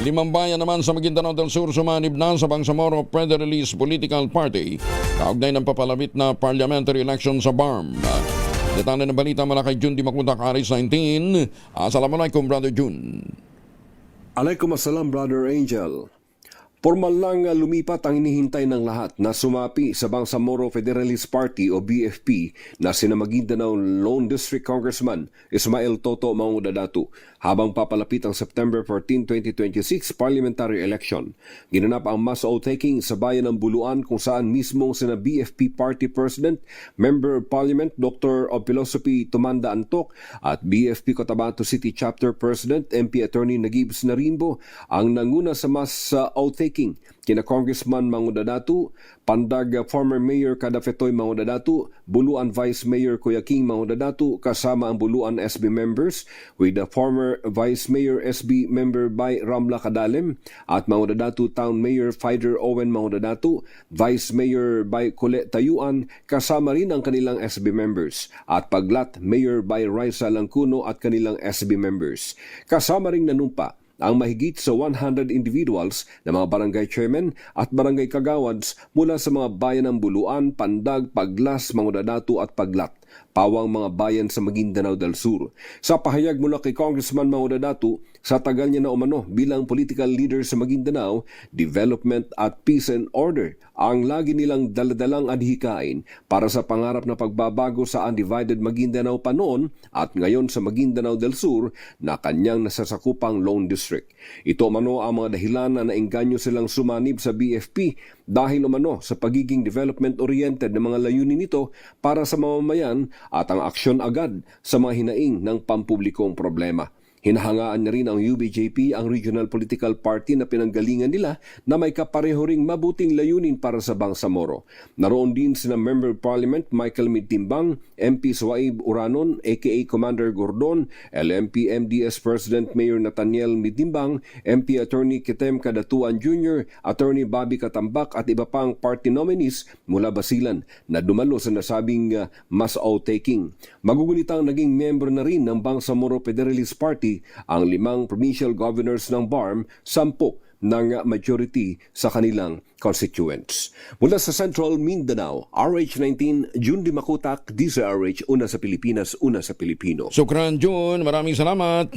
Limang bayan naman sa Maguindanao del Sur sumanib na sa Bangsamoro Federalist Political Party kaugnay ng papalapit na parliamentary election sa BARM. Detalye ng balita mula kay Jun Di Makutak, Aris 19. Assalamualaikum, Brother Jun. Alaikum assalam, Brother Angel. Formal lang lumipat ang hinihintay ng lahat na sumapi sa Bangsamoro Federalist Party o BFP na sina Maguindanao Lone District Congressman Ismael Toto Mangudadatu habang papalapit ang September 14, 2026 parliamentary election. Ginanap ang mass oath-taking sa bayan ng Buluan kung saan mismong sina BFP Party President, Member of Parliament Dr. of Philosophy Tumanda Antok at BFP Cotabato City Chapter President MP Attorney Nagib Snarimbo ang nanguna sa mass oath-taking kina Congressman Mangudadatu, Pandag former Mayor Kadafetoy Mangudadatu, Buluan Vice Mayor Kuya King Mangudadatu kasama ang Buluan SB members with the former Vice Mayor SB member by Ramla Kadalem at Mangudadatu Town Mayor Fider Owen Mangudadatu, Vice Mayor by Kule Tayuan kasama rin ang kanilang SB members at Paglat Mayor by Raisa Langkuno at kanilang SB members. Kasama ring nanumpa ang mahigit sa 100 individuals na mga barangay chairman at barangay kagawads mula sa mga bayan ng Buluan, Pandag, Paglas, Mangudadatu at Paglat, pawang mga bayan sa Maguindanao del Sur. Sa pahayag mula kay Congressman Mangudadatu, sa tagal niya na umano bilang political leader sa Maguindanao, development at peace and order ang lagi nilang daladalang adhikain para sa pangarap na pagbabago sa undivided Maguindanao pa noon at ngayon sa Maguindanao del Sur na kanyang nasasakupang Lone District. Ito umano ang mga dahilan na naengganyo silang sumanib sa BFP dahil umano sa pagiging development-oriented na mga layunin nito para sa mamamayan at ang aksyon agad sa mga hinaing ng pampublikong problema. Hinahangaan na rin ang UBJP ang regional political party na pinanggalingan nila na may kapareho ring mabuting layunin para sa Bangsamoro. Naroon din sina Member of Parliament Michael Midtimbang, MP Suaib Uranon aka Commander Gordon, LMP MDS President Mayor Nathaniel Midtimbang, MP Attorney Kitem Kadatuan Jr., Attorney Bobby Katambak at iba pang party nominees mula Basilan na dumalo sa nasabing mass oath-taking. Magugunitang naging member na rin ng Bangsamoro Federalist Party ang 5 provincial governors ng BARM, 10 ng majority sa kanilang constituents. Mula sa Central Mindanao, RH19, Jun Di Makutak, DZRH, una sa Pilipinas, una sa Pilipino. Sukran, Jun. Maraming salamat.